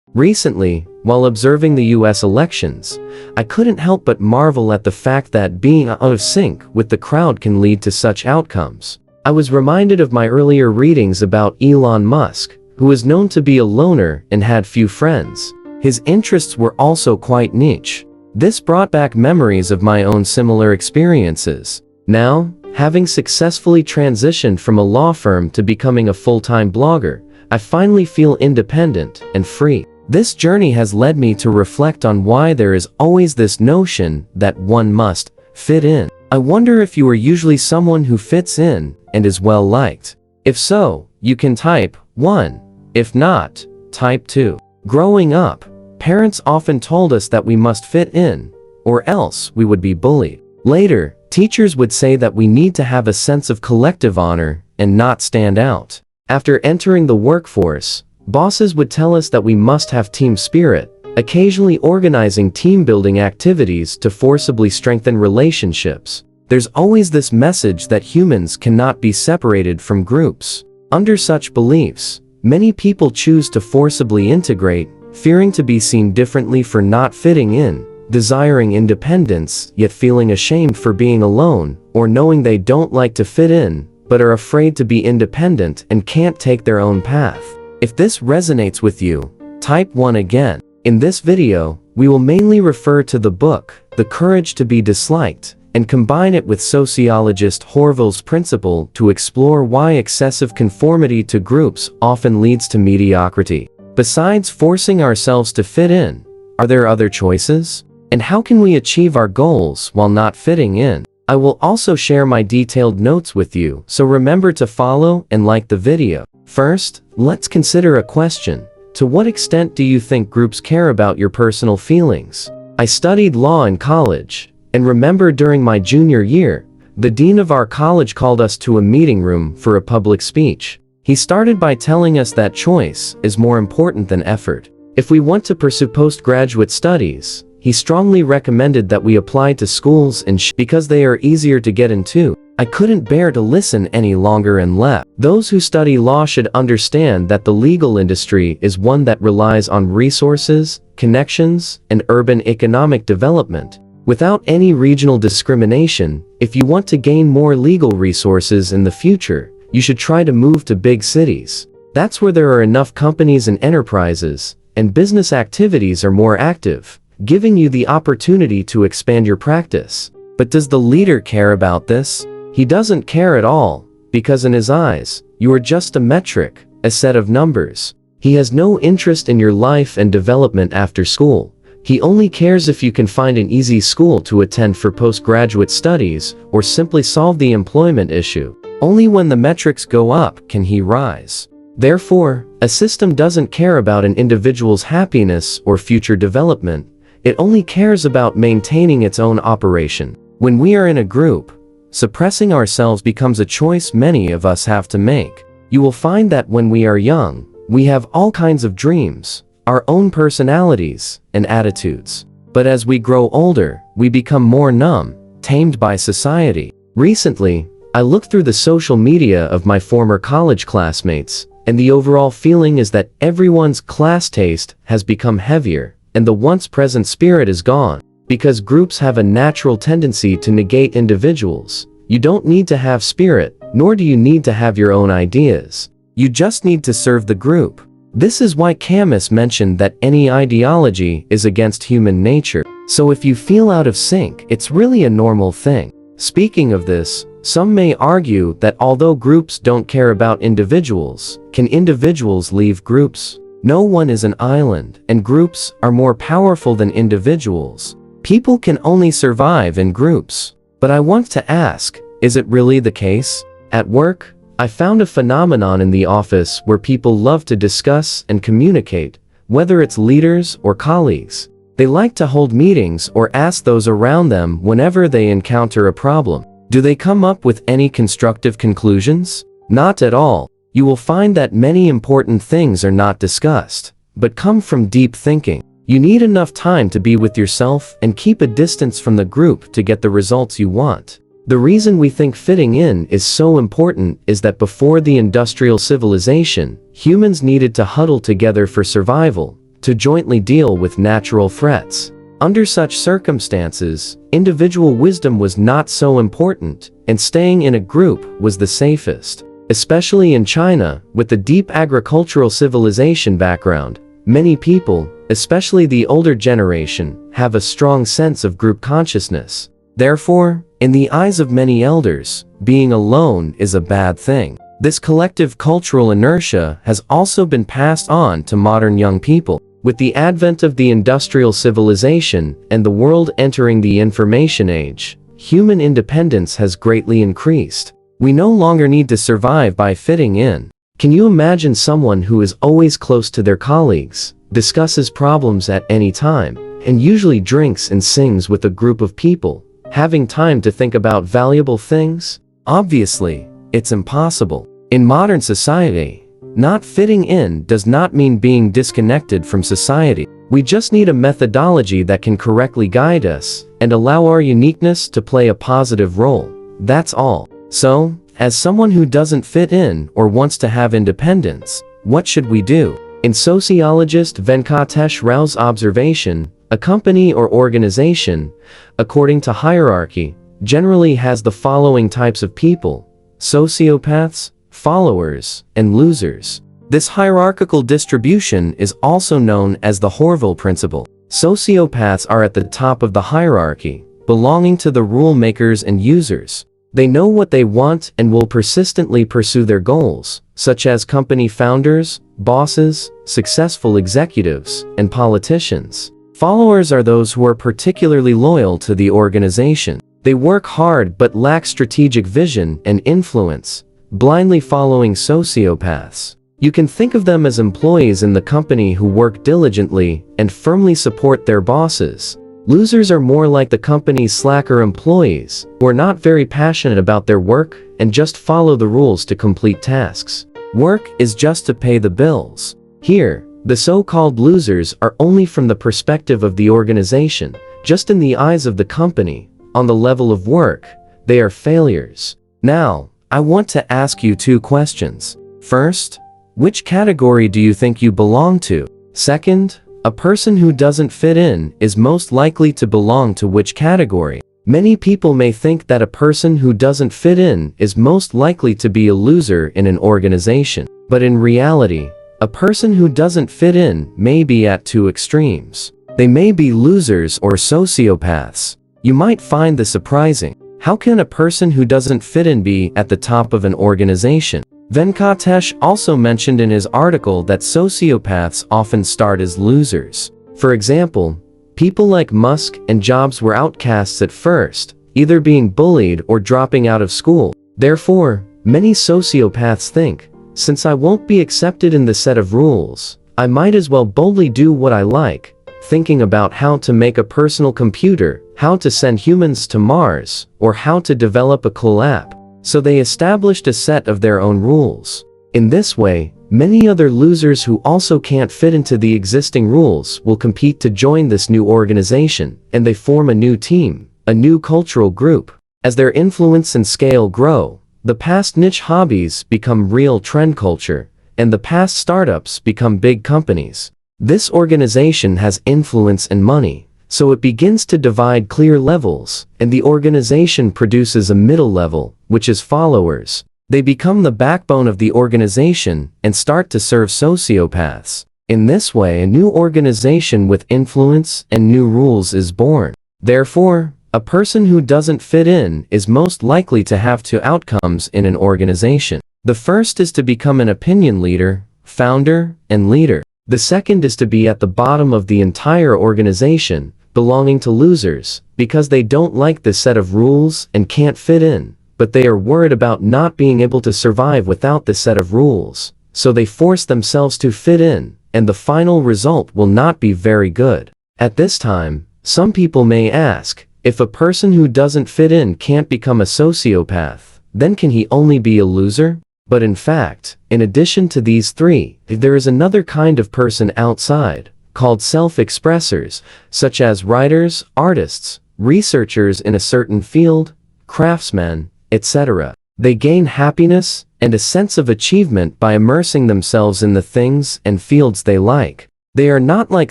Recently, while observing the US elections, I couldn't help but marvel at the fact that being out of sync with the crowd can lead to such outcomes. I was reminded of my earlier readings about Elon Musk, who was known to be a loner and had few friends. His interests were also quite niche. This brought back memories of my own similar experiences. Now, having successfully transitioned from a law firm to becoming a full-time blogger, I finally feel independent and free. This journey has led me to reflect on why there is always this notion that one must fit in. I wonder if you are usually someone who fits in and is well liked. If so, you can type 1. If not, type 2. Growing up, parents often told us that we must fit in, or else we would be bullied. Later, teachers would say that we need to have a sense of collective honor and not stand out. After entering the workforce, bosses would tell us that we must have team spirit, occasionally organizing team-building activities to forcibly strengthen relationships. There's always this message that humans cannot be separated from groups. Under such beliefs, many people choose to forcibly integrate, fearing to be seen differently for not fitting in, desiring independence yet feeling ashamed for being alone, or knowing they don't like to fit in, but are afraid to be independent and can't take their own path. If this resonates with you, type 1 again. In this video, we will mainly refer to the book, The Courage to be Disliked, and combine it with sociologist Horville's principle to explore why excessive conformity to groups often leads to mediocrity. Besides forcing ourselves to fit in, are there other choices? And how can we achieve our goals while not fitting in? I will also share my detailed notes with you, so remember to follow and like the video. First, let's consider a question. To what extent do you think groups care about your personal feelings? I studied law in college, and remember during my junior year, the dean of our college called us to a meeting room for a public speech. He started by telling us that choice is more important than effort. If we want to pursue postgraduate studies, he strongly recommended that we apply to schools because they are easier to get into. I couldn't bear to listen any longer and left. Those who study law should understand that the legal industry is one that relies on resources, connections, and urban economic development. Without any regional discrimination, if you want to gain more legal resources in the future, you should try to move to big cities. That's where there are enough companies and enterprises, and business activities are more active, giving you the opportunity to expand your practice. But does the leader care about this? He doesn't care at all, because in his eyes, you are just a metric, a set of numbers. He has no interest in your life and development after school. He only cares if you can find an easy school to attend for postgraduate studies or simply solve the employment issue. Only when the metrics go up can he rise. Therefore, a system doesn't care about an individual's happiness or future development. It only cares about maintaining its own operation. When we are in a group, suppressing ourselves becomes a choice many of us have to make. You will find that when we are young, we have all kinds of dreams, our own personalities, and attitudes. But as we grow older, we become more numb, tamed by society. Recently, I looked through the social media of my former college classmates, and the overall feeling is that everyone's class taste has become heavier, and the once present spirit is gone. Because groups have a natural tendency to negate individuals, you don't need to have spirit, nor do you need to have your own ideas. You just need to serve the group. This is why Camus mentioned that any ideology is against human nature. So if you feel out of sync, it's really a normal thing. Speaking of this, some may argue that although groups don't care about individuals, can individuals leave groups? No one is an island, and groups are more powerful than individuals. People can only survive in groups. But I want to ask, is it really the case? At work, I found a phenomenon in the office where people love to discuss and communicate, whether it's leaders or colleagues. They like to hold meetings or ask those around them whenever they encounter a problem. Do they come up with any constructive conclusions? Not at all. You will find that many important things are not discussed, but come from deep thinking. You need enough time to be with yourself and keep a distance from the group to get the results you want. The reason we think fitting in is so important is that before the industrial civilization, humans needed to huddle together for survival, to jointly deal with natural threats. Under such circumstances, individual wisdom was not so important, and staying in a group was the safest. Especially in China, with the deep agricultural civilization background, many people, especially the older generation, have a strong sense of group consciousness. Therefore, in the eyes of many elders, being alone is a bad thing. This collective cultural inertia has also been passed on to modern young people. With the advent of the industrial civilization and the world entering the information age, human independence has greatly increased. We no longer need to survive by fitting in. Can you imagine someone who is always close to their colleagues, discusses problems at any time, and usually drinks and sings with a group of people, having time to think about valuable things? Obviously, it's impossible. In modern society, not fitting in does not mean being disconnected from society. We just need a methodology that can correctly guide us and allow our uniqueness to play a positive role. That's all. So, as someone who doesn't fit in or wants to have independence, what should we do? In sociologist Venkatesh Rao's observation, a company or organization, according to hierarchy, generally has the following types of people: sociopaths, followers, and losers. This hierarchical distribution is also known as the Horville principle. Sociopaths are at the top of the hierarchy, belonging to the rule makers and users. They know what they want and will persistently pursue their goals, such as company founders, bosses, successful executives, and politicians. Followers are those who are particularly loyal to the organization. They work hard but lack strategic vision and influence, blindly following sociopaths. You can think of them as employees in the company who work diligently and firmly support their bosses. Losers are more like the company's slacker employees, who are not very passionate about their work and just follow the rules to complete tasks. Work is just to pay the bills. Here, the so-called losers are only from the perspective of the organization. Just in the eyes of the company, on the level of work, they are failures. Now, I want to ask you two questions. First, which category do you think you belong to? Second, a person who doesn't fit in is most likely to belong to which category? Many people may think that a person who doesn't fit in is most likely to be a loser in an organization. But in reality, a person who doesn't fit in may be at two extremes. They may be losers or sociopaths. You might find this surprising. How can a person who doesn't fit in be at the top of an organization? Venkatesh also mentioned in his article that sociopaths often start as losers. For example, people like Musk and Jobs were outcasts at first, either being bullied or dropping out of school. Therefore, many sociopaths think, since I won't be accepted in the set of rules, I might as well boldly do what I like, thinking about how to make a personal computer, how to send humans to Mars, or how to develop a cool app. So they established a set of their own rules. In this way, many other losers who also can't fit into the existing rules will compete to join this new organization, and they form a new team, a new cultural group. As their influence and scale grow, the past niche hobbies become real trend culture, and the past startups become big companies. This organization has influence and money, so it begins to divide clear levels, and the organization produces a middle level, which is followers. They become the backbone of the organization and start to serve sociopaths. In this way, a new organization with influence and new rules is born. Therefore, a person who doesn't fit in is most likely to have two outcomes in an organization. The first is to become an opinion leader, founder, and leader. The second is to be at the bottom of the entire organization, belonging to losers, because they don't like this set of rules and can't fit in, but they are worried about not being able to survive without this set of rules, so they force themselves to fit in, and the final result will not be very good. At this time, some people may ask, if a person who doesn't fit in can't become a sociopath, then can he only be a loser? But in fact, in addition to these three, there is another kind of person outside, called self-expressors, such as writers, artists, researchers in a certain field, craftsmen, etc. They gain happiness and a sense of achievement by immersing themselves in the things and fields they like. They are not like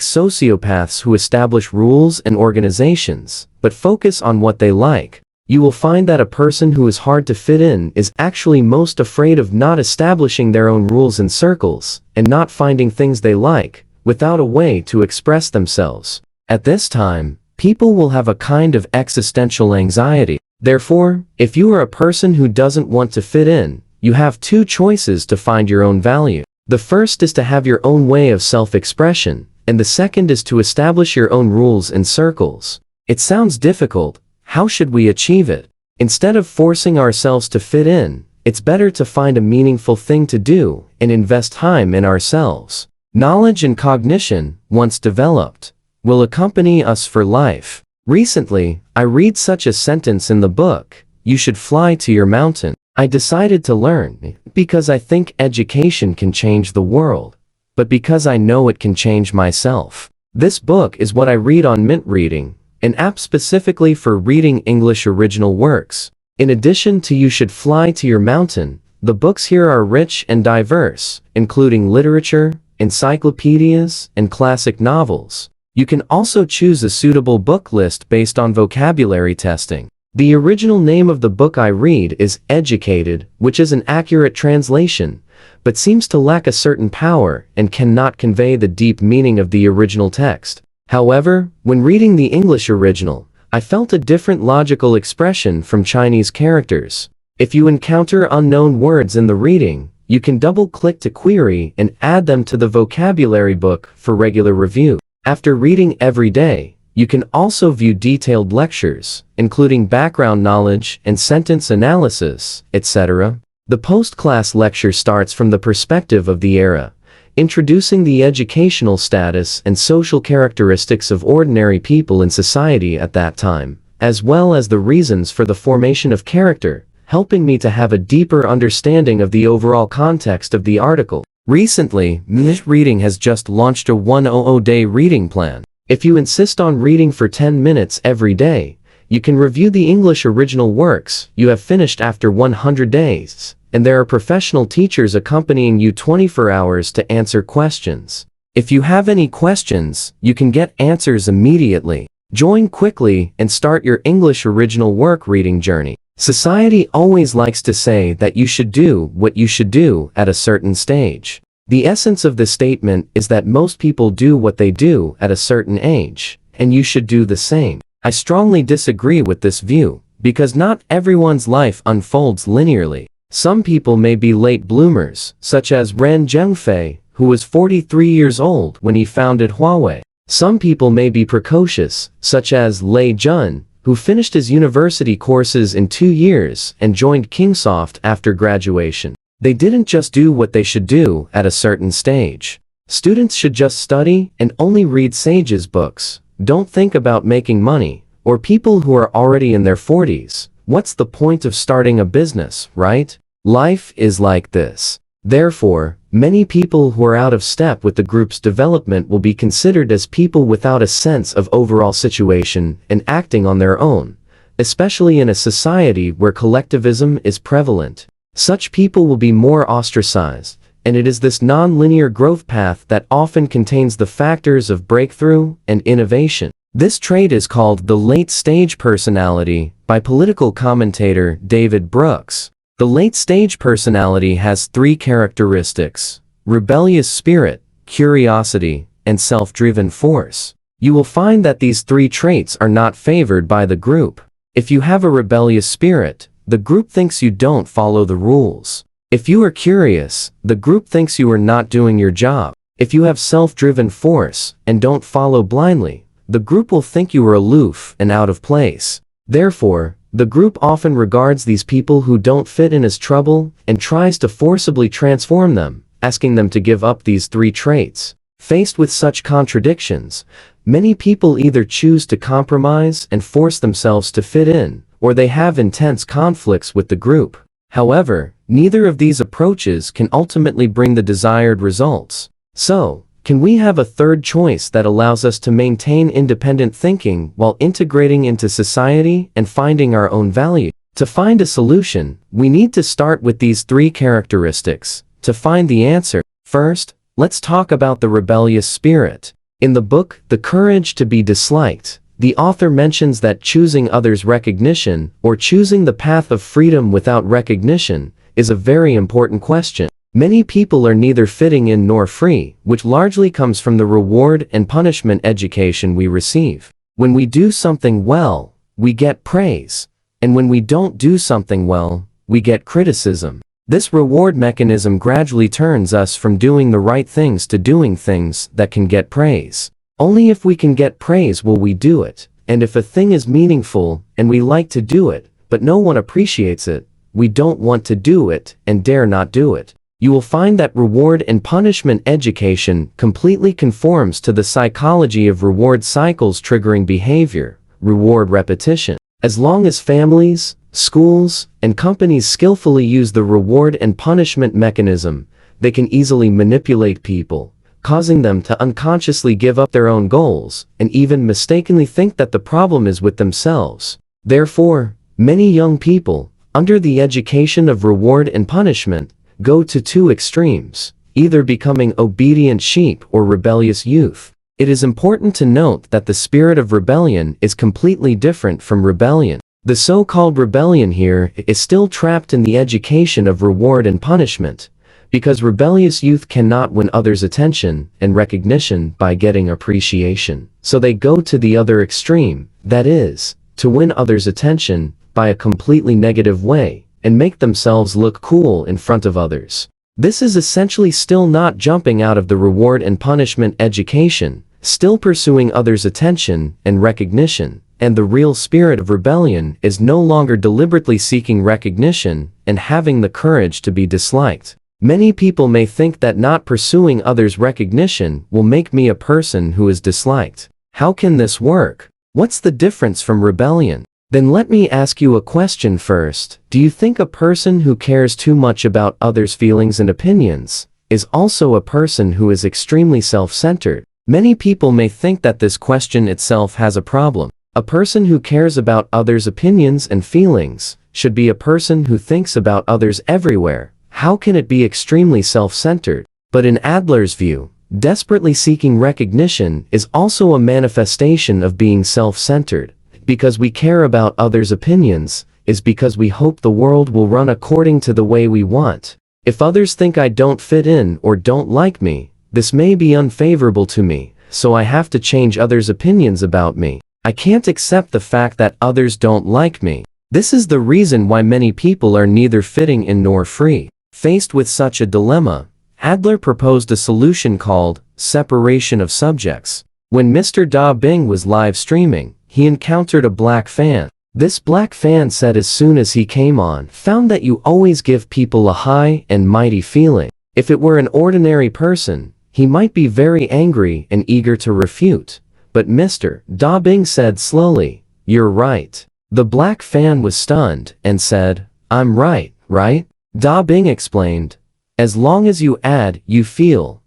sociopaths who establish rules and organizations, but focus on what they like. You will find that a person who is hard to fit in is actually most afraid of not establishing their own rules and circles, and not finding things they like, without a way to express themselves. At this time, people will have a kind of existential anxiety. Therefore, if you are a person who doesn't want to fit in, you have two choices to find your own value. The first is to have your own way of self-expression, and the second is to establish your own rules and circles. It sounds difficult. How should we achieve it? Instead of forcing ourselves to fit in, it's better to find a meaningful thing to do and invest time in ourselves. Knowledge and cognition, once developed, will accompany us for life. Recently, I read such a sentence in the book, "You should fly to your mountain." I decided to learn, because I think education can change the world, but because I know it can change myself. This book is what I read on Mint Reading, an app specifically for reading English original works. In addition to You Should Fly to Your Mountain, the books here are rich and diverse, including literature, encyclopedias, and classic novels. You can also choose a suitable book list based on vocabulary testing. The original name of the book I read is Educated, which is an accurate translation, but seems to lack a certain power and cannot convey the deep meaning of the original text. However, when reading the English original, I felt a different logical expression from Chinese characters. If you encounter unknown words in the reading, you can double-click to query and add them to the vocabulary book for regular review. After reading every day, you can also view detailed lectures, including background knowledge and sentence analysis, etc. The post-class lecture starts from the perspective of the era, introducing the educational status and social characteristics of ordinary people in society at that time, as well as the reasons for the formation of character, helping me to have a deeper understanding of the overall context of the article. Recently, Mint Reading has just launched a 100-day reading plan. If you insist on reading for 10 minutes every day, you can review the English original works you have finished after 100 days, and there are professional teachers accompanying you 24 hours to answer questions. If you have any questions, you can get answers immediately. Join quickly and start your English original work reading journey. Society always likes to say that you should do what you should do at a certain stage. The essence of this statement is that most people do what they do at a certain age, and you should do the same. I strongly disagree with this view, because not everyone's life unfolds linearly. Some people may be late bloomers, such as Ren Zhengfei, who was 43 years old when he founded Huawei. Some people may be precocious, such as Lei Jun, who finished his university courses in 2 years and joined Kingsoft after graduation. They didn't just do what they should do at a certain stage. Students should just study and only read sages' books. Don't think about making money, or people who are already in their 40s. What's the point of starting a business, right? Life is like this. Therefore, many people who are out of step with the group's development will be considered as people without a sense of overall situation and acting on their own, especially in a society where collectivism is prevalent. Such people will be more ostracized, and it is this non-linear growth path that often contains the factors of breakthrough and innovation. This trait is called the late-stage personality by political commentator David Brooks. The late-stage personality has 3 characteristics: rebellious spirit, curiosity, and self-driven force. You will find that these 3 traits are not favored by the group. If you have a rebellious spirit, the group thinks you don't follow the rules. If you are curious, the group thinks you are not doing your job. If you have self-driven force and don't follow blindly, the group will think you are aloof and out of place. Therefore, the group often regards these people who don't fit in as trouble and tries to forcibly transform them, asking them to give up these 3 traits. Faced with such contradictions, many people either choose to compromise and force themselves to fit in, or they have intense conflicts with the group. However, neither of these approaches can ultimately bring the desired results. So, can we have a third choice that allows us to maintain independent thinking while integrating into society and finding our own value? To find a solution, we need to start with these 3 characteristics. To find the answer, first, Let's talk about the rebellious spirit. In the book, The Courage to be Disliked, the author mentions that choosing others' recognition, or choosing the path of freedom without recognition, is a very important question. Many people are neither fitting in nor free, which largely comes from the reward and punishment education we receive. When we do something well, we get praise, and when we don't do something well, we get criticism. This reward mechanism gradually turns us from doing the right things to doing things that can get praise. Only if we can get praise will we do it, and if a thing is meaningful and we like to do it, but no one appreciates it, we don't want to do it and dare not do it. You will find that reward and punishment education completely conforms to the psychology of reward cycles triggering behavior, reward repetition. As long as families, schools, and companies skillfully use the reward and punishment mechanism, they can easily manipulate people, causing them to unconsciously give up their own goals, and even mistakenly think that the problem is with themselves. Therefore, many young people, under the education of reward and punishment, go to two extremes, either becoming obedient sheep or rebellious youth. It is important to note that the spirit of rebellion is completely different from rebellion. The so-called rebellion here is still trapped in the education of reward and punishment, because rebellious youth cannot win others' attention and recognition by getting appreciation. So they go to the other extreme, that is, to win others' attention by a completely negative way, and make themselves look cool in front of others. This is essentially still not jumping out of the reward and punishment education, still pursuing others' attention and recognition, and the real spirit of rebellion is no longer deliberately seeking recognition and having the courage to be disliked. Many people may think that not pursuing others' recognition will make me a person who is disliked. How can this work? What's the difference from rebellion? Then let me ask you a question first. Do you think a person who cares too much about others' feelings and opinions is also a person who is extremely self-centered? Many people may think that this question itself has a problem. A person who cares about others' opinions and feelings should be a person who thinks about others everywhere. How can it be extremely self-centered? But in Adler's view, desperately seeking recognition is also a manifestation of being self-centered. Because we care about others' opinions, is because we hope the world will run according to the way we want. If others think I don't fit in or don't like me, this may be unfavorable to me, so I have to change others' opinions about me. I can't accept the fact that others don't like me. This is the reason why many people are neither fitting in nor free. Faced with such a dilemma, Adler proposed a solution called separation of subjects. When Mr. Da Bing was live streaming, he encountered a black fan. This black fan said as soon as he came on, found that you always give people a high and mighty feeling. If it were an ordinary person, he might be very angry and eager to refute. But Mr. Da Bing said slowly, "You're right." The black fan was stunned and said, "I'm right, right?" Da Bing explained, "As long as you add, you feel,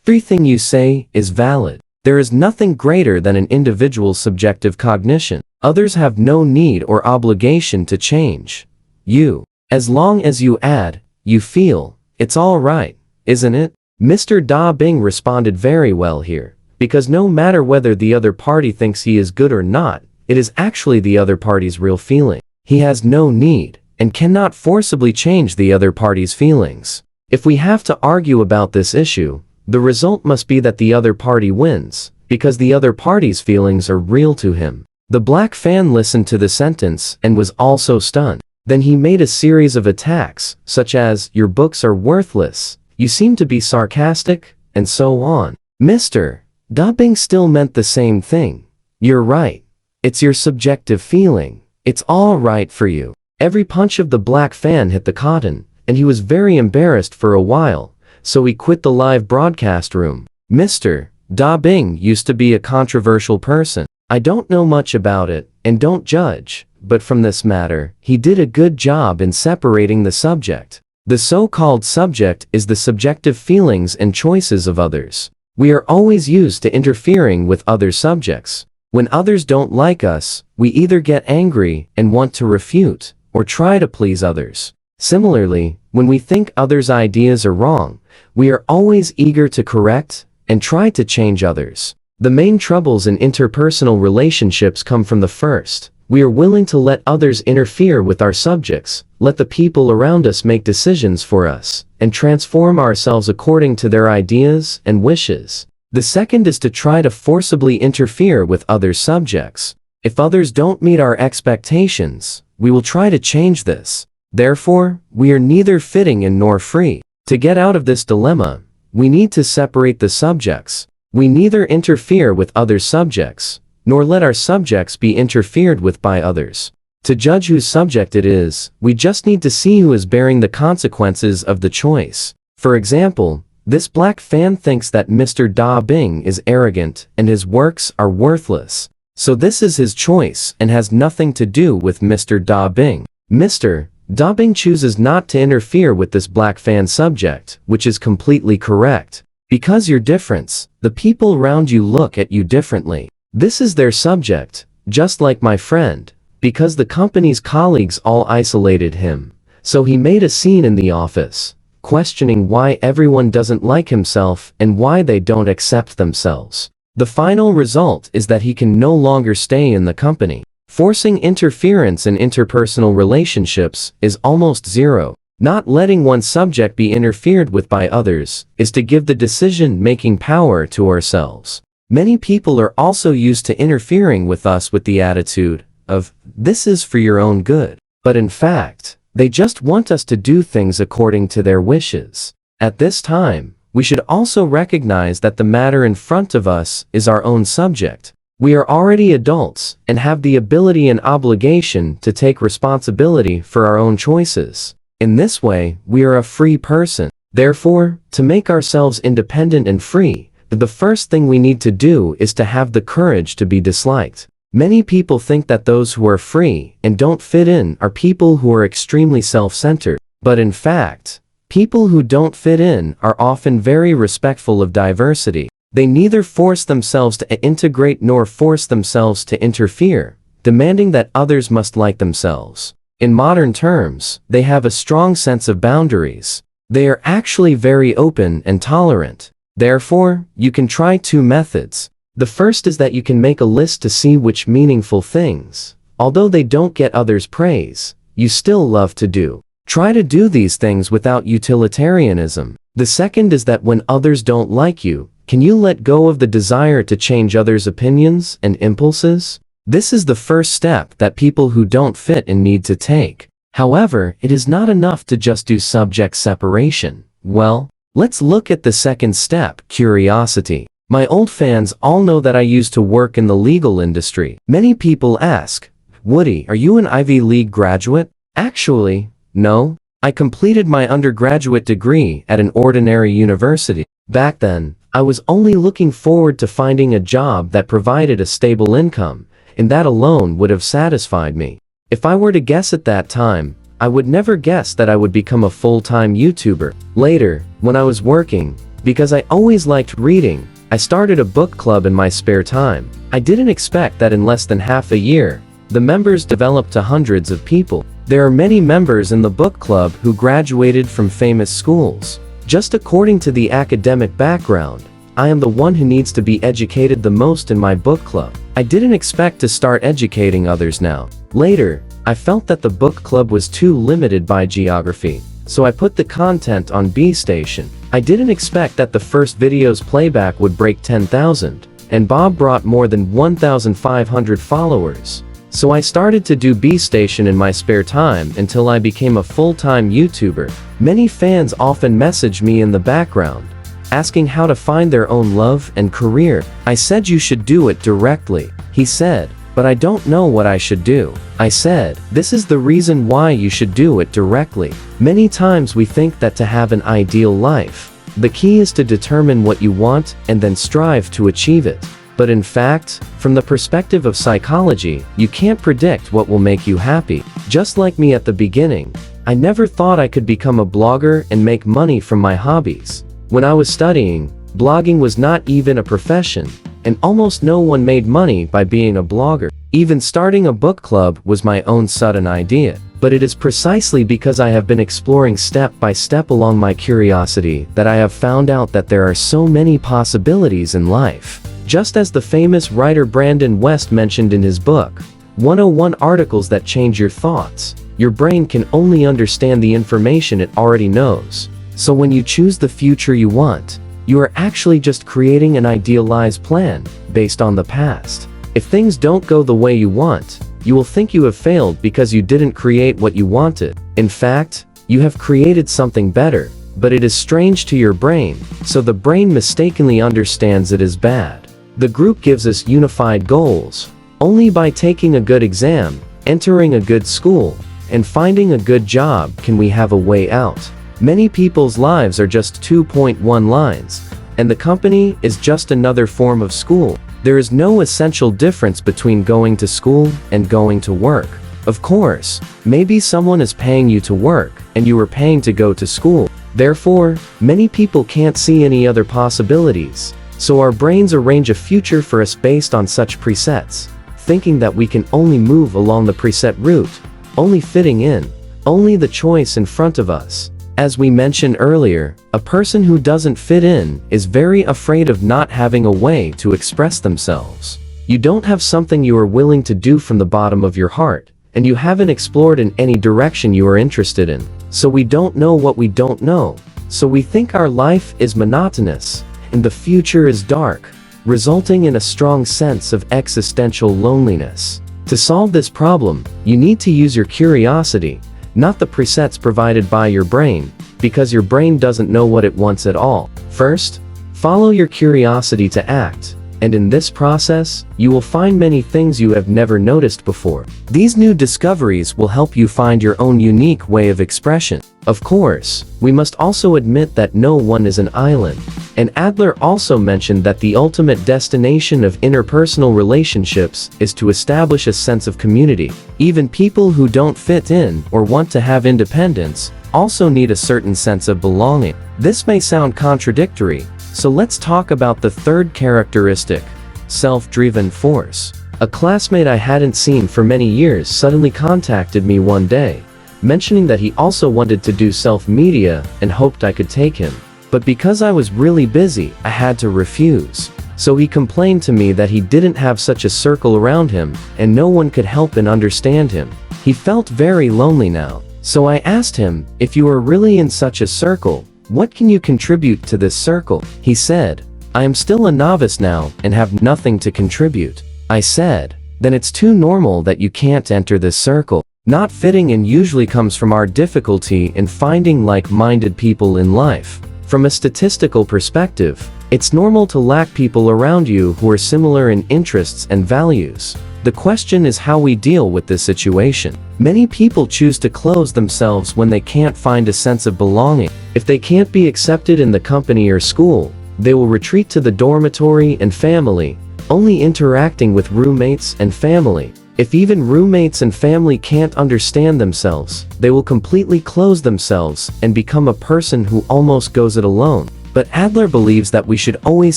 everything you say is valid. There is nothing greater than an individual's subjective cognition. Others have no need or obligation to change you. As long as you add, you feel, it's all right, isn't it?" Mr. Da Bing responded very well here, because no matter whether the other party thinks he is good or not, it is actually the other party's real feeling. He has no need, and cannot forcibly change the other party's feelings. If we have to argue about this issue, the result must be that the other party wins, because the other party's feelings are real to him. The black fan listened to the sentence and was also stunned. Then he made a series of attacks, such as, "Your books are worthless, you seem to be sarcastic," and so on. Mr. Da Bing still meant the same thing. "You're right. It's your subjective feeling. It's all right for you." Every punch of the black fan hit the cotton, and he was very embarrassed for a while, so he quit the live broadcast room. Mr. Da Bing used to be a controversial person. I don't know much about it, and don't judge, but from this matter, he did a good job in separating the subject. The so-called subject is the subjective feelings and choices of others. We are always used to interfering with other subjects. When others don't like us, we either get angry and want to refute, or try to please others. Similarly, When we think others' ideas are wrong, we are always eager to correct and try to change others. The main troubles in interpersonal relationships come from the first. We are willing to let others interfere with our subjects, let the people around us make decisions for us, and transform ourselves according to their ideas and wishes. The second is to try to forcibly interfere with others' subjects. If others don't meet our expectations, we will try to change this. Therefore, we are neither fitting in nor free. To get out of this dilemma, we need to separate the subjects. We neither interfere with other subjects, nor let our subjects be interfered with by others. To judge whose subject it is, we just need to see who is bearing the consequences of the choice. For example, this black fan thinks that Mr. Da Bing is arrogant and his works are worthless. So this is his choice and has nothing to do with Mr. Da Bing. Mr. Da Bing chooses not to interfere with this black fan subject, which is completely correct. Because you're different, the people around you look at you differently. This is their subject, just like my friend, because the company's colleagues all isolated him. So he made a scene in the office, questioning why everyone doesn't like himself and why they don't accept themselves. The final result is that he can no longer stay in the company. Forcing interference in interpersonal relationships is almost zero. Not letting one subject be interfered with by others is to give the decision-making power to ourselves. Many people are also used to interfering with us with the attitude of, "This is for your own good." But in fact, they just want us to do things according to their wishes. At this time, we should also recognize that the matter in front of us is our own subject. We are already adults and have the ability and obligation to take responsibility for our own choices. In this way, we are a free person. Therefore, to make ourselves independent and free, the first thing we need to do is to have the courage to be disliked. Many people think that those who are free and don't fit in are people who are extremely self-centered. But in fact, people who don't fit in are often very respectful of diversity. They neither force themselves to integrate nor force themselves to interfere, demanding that others must like themselves. In modern terms, they have a strong sense of boundaries. They are actually very open and tolerant. Therefore, you can try two methods. The first is that you can make a list to see which meaningful things, although they don't get others' praise, you still love to do. Try to do these things without utilitarianism. The second is that when others don't like you, can you let go of the desire to change others' opinions and impulses? This is the first step that people who don't fit in need to take. However, it is not enough to just do subject separation. Well, let's look at the second step, curiosity. My old fans all know that I used to work in the legal industry. Many people ask, "Woody, are you an Ivy League graduate?" Actually, no. I completed my undergraduate degree at an ordinary university. Back then, I was only looking forward to finding a job that provided a stable income, and that alone would have satisfied me. If I were to guess at that time, I would never guess that I would become a full-time YouTuber. Later, when I was working, because I always liked reading, I started a book club in my spare time. I didn't expect that in less than half a year, the members developed to hundreds of people. There are many members in the book club who graduated from famous schools. Just according to the academic background, I am the one who needs to be educated the most in my book club. I didn't expect to start educating others now. Later, I felt that the book club was too limited by geography, so I put the content on B Station. I didn't expect that the first video's playback would break 10,000, and Bob brought more than 1,500 followers. So I started to do B Station in my spare time until I became a full-time YouTuber. Many fans often message me in the background, asking how to find their own love and career. I said you should do it directly. He said, but I don't know what I should do. I said, this is the reason why you should do it directly. Many times we think that to have an ideal life, the key is to determine what you want and then strive to achieve it. But in fact, from the perspective of psychology, you can't predict what will make you happy. Just like me at the beginning, I never thought I could become a blogger and make money from my hobbies. When I was studying, blogging was not even a profession, and almost no one made money by being a blogger. Even starting a book club was my own sudden idea. But it is precisely because I have been exploring step by step along my curiosity that I have found out that there are so many possibilities in life. Just as the famous writer Brandon West mentioned in his book, 101 Articles That Change Your Thoughts, your brain can only understand the information it already knows. So when you choose the future you want, you are actually just creating an idealized plan based on the past. If things don't go the way you want, you will think you have failed because you didn't create what you wanted. In fact, you have created something better, but it is strange to your brain, so the brain mistakenly understands it as bad. The group gives us unified goals. Only by taking a good exam, entering a good school, and finding a good job can we have a way out. Many people's lives are just 2.1 lines, and the company is just another form of school. There is no essential difference between going to school and going to work. Of course, maybe someone is paying you to work, and you are paying to go to school. Therefore, many people can't see any other possibilities, so our brains arrange a future for us based on such presets, thinking that we can only move along the preset route, only fitting in, only the choice in front of us. As we mentioned earlier, a person who doesn't fit in is very afraid of not having a way to express themselves. You don't have something you are willing to do from the bottom of your heart, and you haven't explored in any direction you are interested in. So we don't know what we don't know, so we think our life is monotonous, and the future is dark, resulting in a strong sense of existential loneliness. To solve this problem, you need to use your curiosity, not the presets provided by your brain, because your brain doesn't know what it wants at all. First, follow your curiosity to act, and in this process, you will find many things you have never noticed before. These new discoveries will help you find your own unique way of expression. Of course, we must also admit that no one is an island, and Adler also mentioned that the ultimate destination of interpersonal relationships is to establish a sense of community. Even people who don't fit in or want to have independence also need a certain sense of belonging. This may sound contradictory, so let's talk about the third characteristic, self-driven force. A classmate I hadn't seen for many years suddenly contacted me one day, mentioning that he also wanted to do self-media and hoped I could take him. But because I was really busy, I had to refuse. So he complained to me that he didn't have such a circle around him, and no one could help and understand him. He felt very lonely now. So I asked him, if you are really in such a circle, what can you contribute to this circle? He said, I am still a novice now and have nothing to contribute. I said, then it's too normal that you can't enter this circle. Not fitting in usually comes from our difficulty in finding like-minded people in life. From a statistical perspective, it's normal to lack people around you who are similar in interests and values. The question is how we deal with this situation. Many people choose to close themselves when they can't find a sense of belonging. If they can't be accepted in the company or school, they will retreat to the dormitory and family, only interacting with roommates and family. If even roommates and family can't understand themselves, they will completely close themselves and become a person who almost goes it alone. But Adler believes that we should always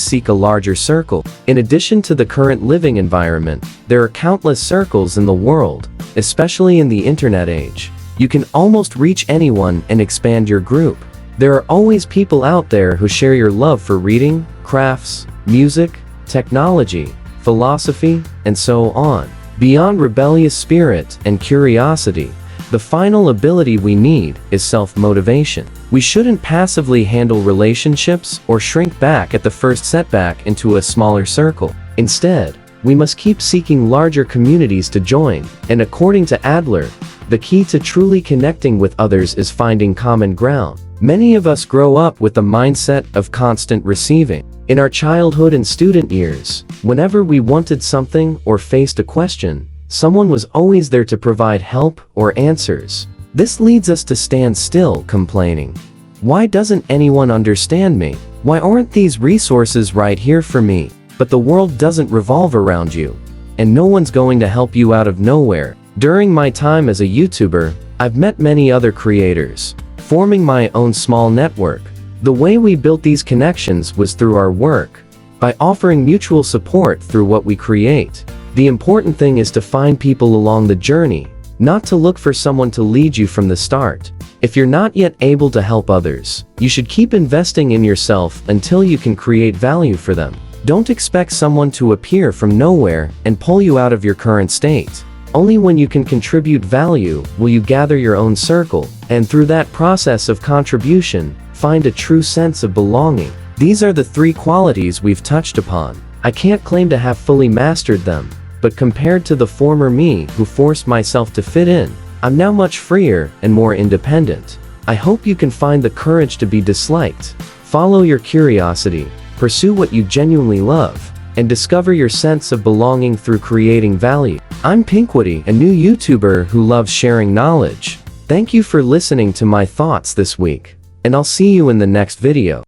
seek a larger circle. In addition to the current living environment, there are countless circles in the world, especially in the internet age. You can almost reach anyone and expand your group. There are always people out there who share your love for reading, crafts, music, technology, philosophy, and so on. Beyond rebellious spirit and curiosity, the final ability we need is self-motivation. We shouldn't passively handle relationships or shrink back at the first setback into a smaller circle. Instead, we must keep seeking larger communities to join, and according to Adler, the key to truly connecting with others is finding common ground. Many of us grow up with the mindset of constant receiving. In our childhood and student years, whenever we wanted something or faced a question, someone was always there to provide help or answers. This leads us to stand still complaining. Why doesn't anyone understand me? Why aren't these resources right here for me? But the world doesn't revolve around you, and no one's going to help you out of nowhere. During my time as a YouTuber, I've met many other creators, forming my own small network. The way we built these connections was through our work, by offering mutual support through what we create. The important thing is to find people along the journey, not to look for someone to lead you from the start. If you're not yet able to help others, you should keep investing in yourself until you can create value for them. Don't expect someone to appear from nowhere and pull you out of your current state. Only when you can contribute value will you gather your own circle, and through that process of contribution, find a true sense of belonging. These are the 3 qualities we've touched upon. I can't claim to have fully mastered them, but compared to the former me who forced myself to fit in, I'm now much freer and more independent. I hope you can find the courage to be disliked, follow your curiosity, pursue what you genuinely love, and discover your sense of belonging through creating value. I'm Pinkwoody, a new YouTuber who loves sharing knowledge. Thank you for listening to my thoughts this week, and I'll see you in the next video.